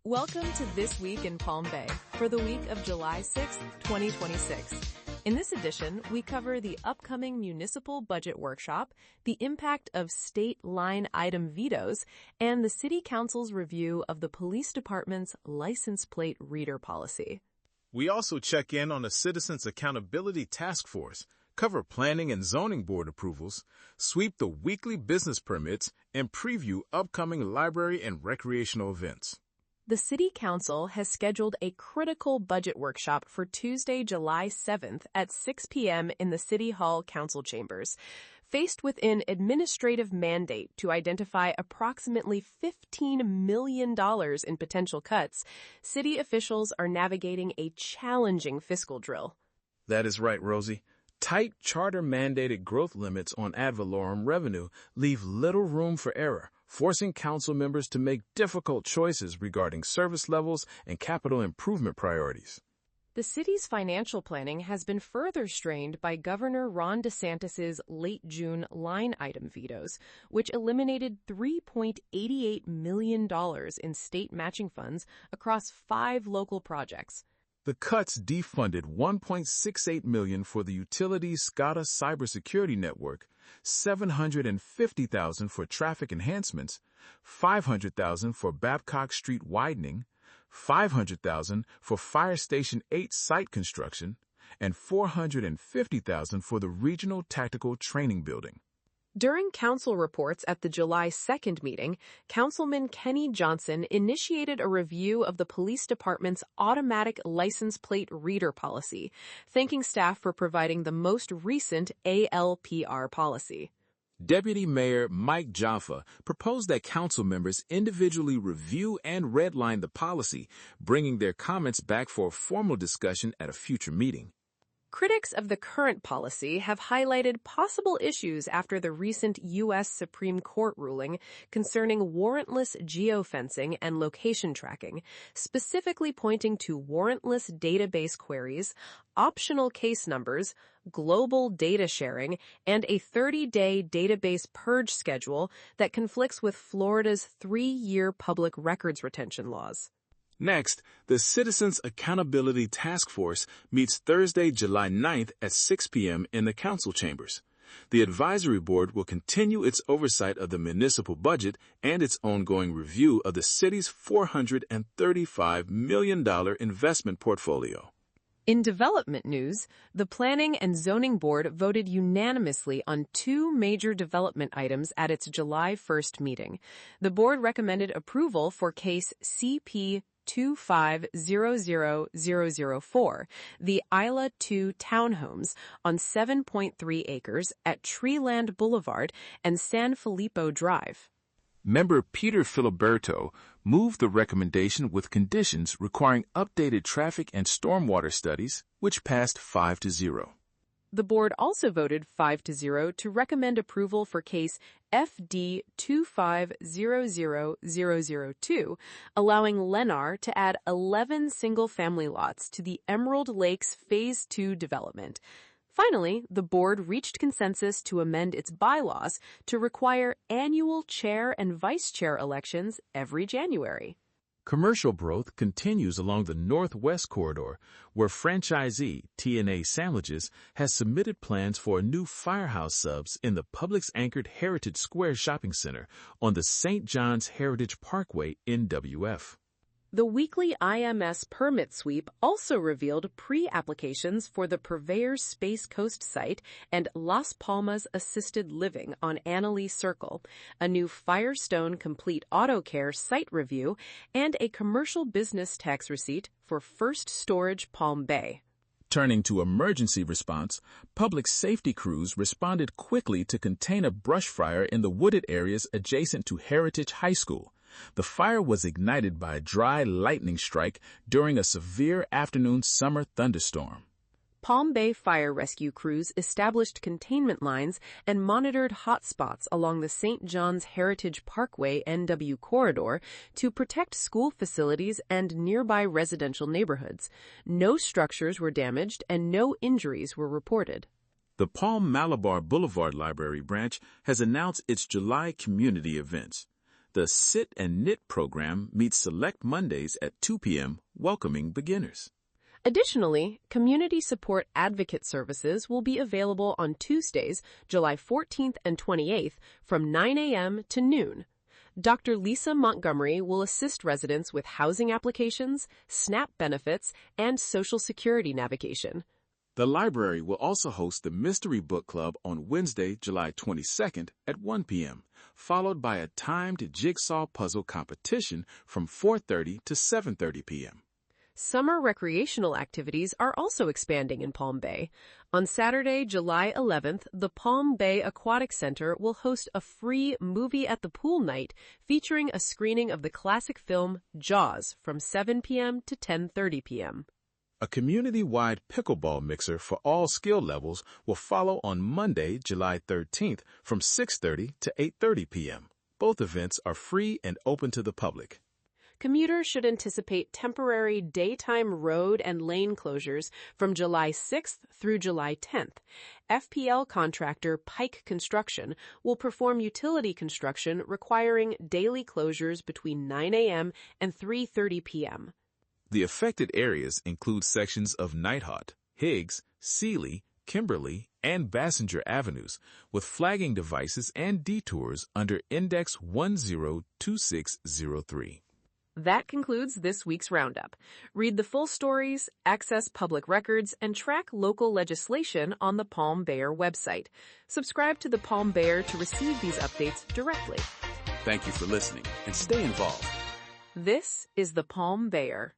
Welcome to This Week in Palm Bay for the week of July 6, 2026. In this edition, we cover the upcoming municipal budget workshop, the impact of state line item vetoes, and the City Council's review of the Police Department's license plate reader policy. We also check in on the Citizens Accountability Task Force, cover planning and zoning board approvals, sweep the weekly business permits, and preview upcoming library and recreational events. The City Council has scheduled a critical budget workshop for Tuesday, July 7th at 6 p.m. in the City Hall Council Chambers. Faced with an administrative mandate to identify approximately $15 million in potential cuts, city officials are navigating a challenging fiscal drill. That is right, Rosie. Tight charter-mandated growth limits on ad valorem revenue leave little room for error, forcing council members to make difficult choices regarding service levels and capital improvement priorities. The city's financial planning has been further strained by Governor Ron DeSantis' late June line item vetoes, which eliminated $3.88 million in state matching funds across 5 local projects. The cuts defunded $1.68 million for the utility's SCADA cybersecurity network, $750,000 for traffic enhancements, $500,000 for Babcock Street widening, $500,000 for Fire Station 8 site construction, and $450,000 for the Regional Tactical Training Building. During council reports at the July 2nd meeting, Councilman Kenny Johnson initiated a review of the police department's automatic license plate reader policy, thanking staff for providing the most recent ALPR policy. Deputy Mayor Mike Jaffa proposed that council members individually review and redline the policy, bringing their comments back for a formal discussion at a future meeting. Critics of the current policy have highlighted possible issues after the recent U.S. Supreme Court ruling concerning warrantless geofencing and location tracking, specifically pointing to warrantless database queries, optional case numbers, global data sharing, and a 30-day database purge schedule that conflicts with Florida's 3-year public records retention laws. Next, the Citizens Accountability Task Force meets Thursday, July 9th at 6 p.m. in the council chambers. The Advisory Board will continue its oversight of the municipal budget and its ongoing review of the city's $435 million investment portfolio. In development news, the Planning and Zoning Board voted unanimously on 2 major development items at its July 1st meeting. The board recommended approval for case CP 2500004, the Isla 2 townhomes on 7.3 acres at Treeland Boulevard and San Filippo Drive. Member Peter Filiberto moved the recommendation with conditions requiring updated traffic and stormwater studies, which passed 5-0. The board also voted 5-0 to recommend approval for case FD 2500002, allowing Lennar to add 11 single-family lots to the Emerald Lakes Phase 2 development. Finally, the board reached consensus to amend its bylaws to require annual chair and vice chair elections every January. Commercial growth continues along the Northwest Corridor, where franchisee TNA Sandwiches has submitted plans for a new Firehouse subs in the Publix-anchored Heritage Square Shopping Center on the St. John's Heritage Parkway in WF. The weekly IMS permit sweep also revealed pre-applications for the Purveyor Space Coast site and Las Palmas Assisted Living on Annalee Circle, a new Firestone Complete Auto Care site review, and a commercial business tax receipt for First Storage Palm Bay. Turning to emergency response, public safety crews responded quickly to contain a brush fire in the wooded areas adjacent to Heritage High School. The fire was ignited by a dry lightning strike during a severe afternoon summer thunderstorm. Palm Bay fire rescue crews established containment lines and monitored hotspots along the St. John's Heritage Parkway NW corridor to protect school facilities and nearby residential neighborhoods. No structures were damaged and no injuries were reported. The Palm Malabar Boulevard Library branch has announced its July community events. The Sit and Knit program meets select Mondays at 2 p.m., welcoming beginners. Additionally, community support advocate services will be available on Tuesdays, July 14th and 28th from 9 a.m. to noon. Dr. Lisa Montgomery will assist residents with housing applications, SNAP benefits, and Social Security navigation. The library will also host the Mystery Book Club on Wednesday, July 22nd at 1 p.m., followed by a timed jigsaw puzzle competition from 4:30 to 7:30 p.m. Summer recreational activities are also expanding in Palm Bay. On Saturday, July 11th, the Palm Bay Aquatic Center will host a free movie at the pool night featuring a screening of the classic film Jaws from 7 p.m. to 10:30 p.m. A community-wide pickleball mixer for all skill levels will follow on Monday, July 13th from 6:30 to 8:30 p.m. Both events are free and open to the public. Commuters should anticipate temporary daytime road and lane closures from July 6th through July 10th. FPL contractor Pike Construction will perform utility construction requiring daily closures between 9 a.m. and 3:30 p.m. The affected areas include sections of Nighthawk, Higgs, Sealy, Kimberly, and Bassinger Avenues, with flagging devices and detours under Index 102603. That concludes this week's roundup. Read the full stories, access public records, and track local legislation on the Palm Bear website. Subscribe to the Palm Bear to receive these updates directly. Thank you for listening, and stay involved. This is the Palm Bear.